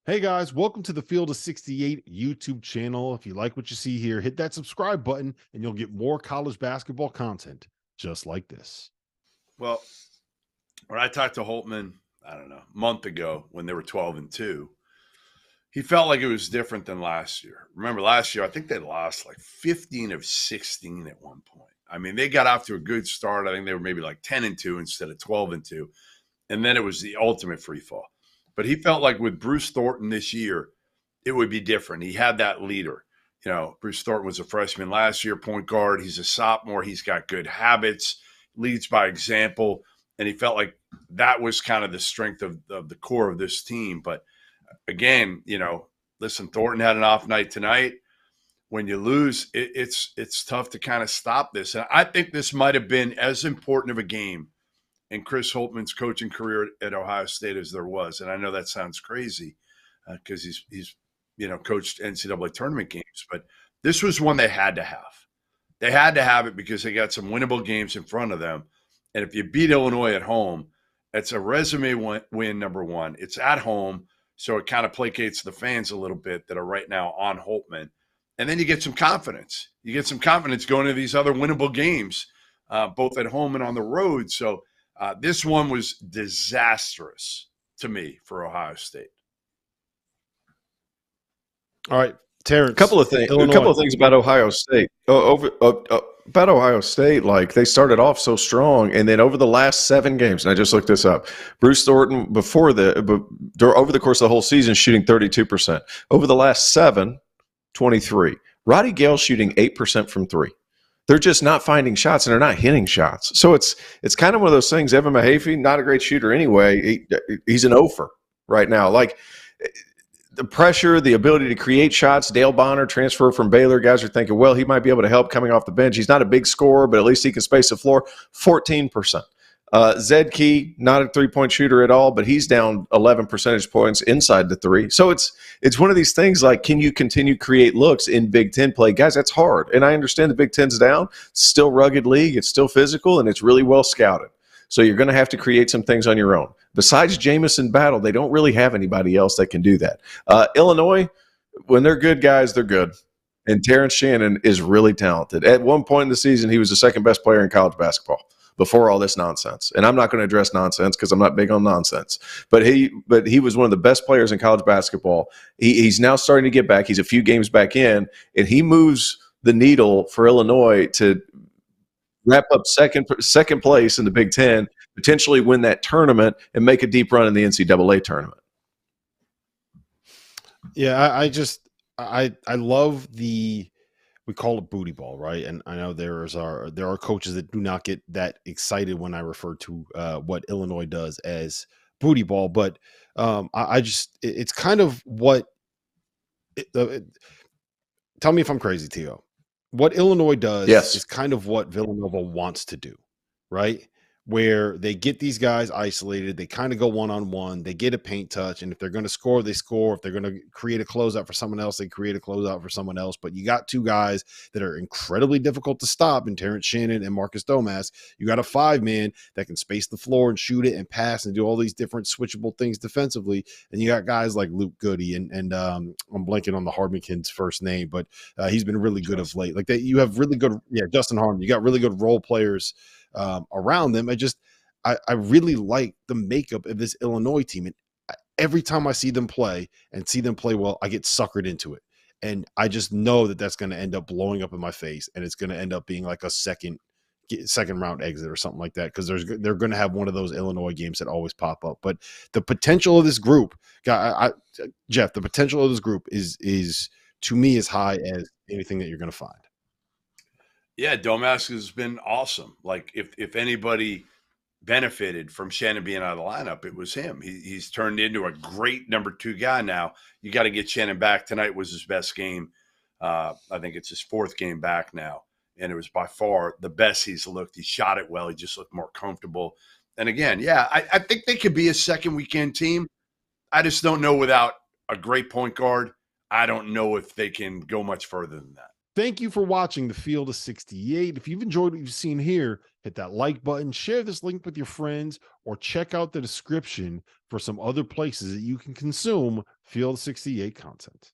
Hey guys, welcome to the Field of 68 YouTube channel. If you like what you see here, hit that subscribe button and you'll get more college basketball content just like this. Well, when I talked to Holtmann, I don't know, a month ago when they were 12-2, he felt like it was different than last year. Remember last year, I think they lost like 15 of 16 at one point. I mean, they got off to a good start. I think they were maybe like 10-2 instead of 12-2. And then it was the ultimate free fall. But he felt like with Bruce Thornton this year, it would be different. He had that leader. You know, Bruce Thornton was a freshman last year, point guard. He's a sophomore. He's got good habits, leads by example. And he felt like that was kind of the strength of the core of this team. But again, listen, Thornton had an off night tonight. When you lose, it's tough to kind of stop this. And I think this might have been as important of a game in Chris Holtmann's coaching career at Ohio State as there was. And I know that sounds crazy because he's coached NCAA tournament games, but this was one they had to have. They had to have it because they got some winnable games in front of them. And if you beat Illinois at home, it's a resume win, number one. It's at home, so it kind of placates the fans a little bit that are right now on Holtmann. And then you get some confidence. You get some confidence going to these other winnable games, both at home and on the road. So this one was disastrous to me for Ohio State. All right, Terrence. A couple of things about Ohio State. About Ohio State, like they started off so strong, and then over the last 7 games, and I just looked this up. Bruce Thornton over the course of the whole season shooting 32%. Over the last 7, 23. Roddy Gale shooting 8% from 3. They're just not finding shots, and they're not hitting shots. So it's kind of one of those things. Evan Mahaffey, not a great shooter anyway. He's an ofer right now. Like the pressure, the ability to create shots. Dale Bonner, transfer from Baylor. Guys are thinking, well, he might be able to help coming off the bench. He's not a big scorer, but at least he can space the floor. 14%. Zed Key, not a three-point shooter at all, but he's down 11 percentage points inside the three. So it's one of these things like, can you continue to create looks in Big Ten play? Guys, that's hard. And I understand the Big Ten's down. It's still rugged league. It's still physical, and it's really well scouted. So you're going to have to create some things on your own. Besides Jamison Battle, they don't really have anybody else that can do that. Illinois, when they're good guys, they're good. And Terrence Shannon is really talented. At one point in the season, he was the second best player in college basketball before all this nonsense. And I'm not going to address nonsense because I'm not big on nonsense. But he was one of the best players in college basketball. He's now starting to get back. He's a few games back in, and he moves the needle for Illinois to wrap up second place in the Big Ten, potentially win that tournament, and make a deep run in the NCAA tournament. Yeah, I love we call it booty ball, right? And I know there are coaches that do not get that excited when I refer to what Illinois does as booty ball, but it's kind of what. Tell me if I'm crazy, Tio. What Illinois does is kind of what Villanova wants to do, right? Where they get these guys isolated, they kind of go one-on-one, they get a paint touch, and if they're going to score, they score. If they're going to create a closeout for someone else, they create a closeout for someone else. But you got two guys that are incredibly difficult to stop in Terrence Shannon and Marcus Domask. You got a 5-man that can space the floor and shoot it and pass and do all these different switchable things defensively. And you got guys like Luke Goody and I'm blanking on the Hardman kid's first name, but he's been really good of late. Like you have really good, Justin Harmon. You got really good role players around them. I really like the makeup of this Illinois team. And every time I see them play well, I get suckered into it. And I just know that that's going to end up blowing up in my face. And it's going to end up being like a second round exit or something like that. Cause they're going to have one of those Illinois games that always pop up. But the potential of this group, Jeff, the potential of this group is to me as high as anything that you're going to find. Yeah, Domask has been awesome. Like if anybody benefited from Shannon being out of the lineup, it was him. He's turned into a great number 2 guy now. You got to get Shannon back. Tonight was his best game. I think it's his 4th game back now, and it was by far the best he's looked. He shot it well. He just looked more comfortable. And again, I think they could be a second weekend team. I just don't know without a great point guard. I don't know if they can go much further than that. Thank you for watching the Field of 68. If you've enjoyed what you've seen here, hit that like button, share this link with your friends, or check out the description for some other places that you can consume Field of 68 content.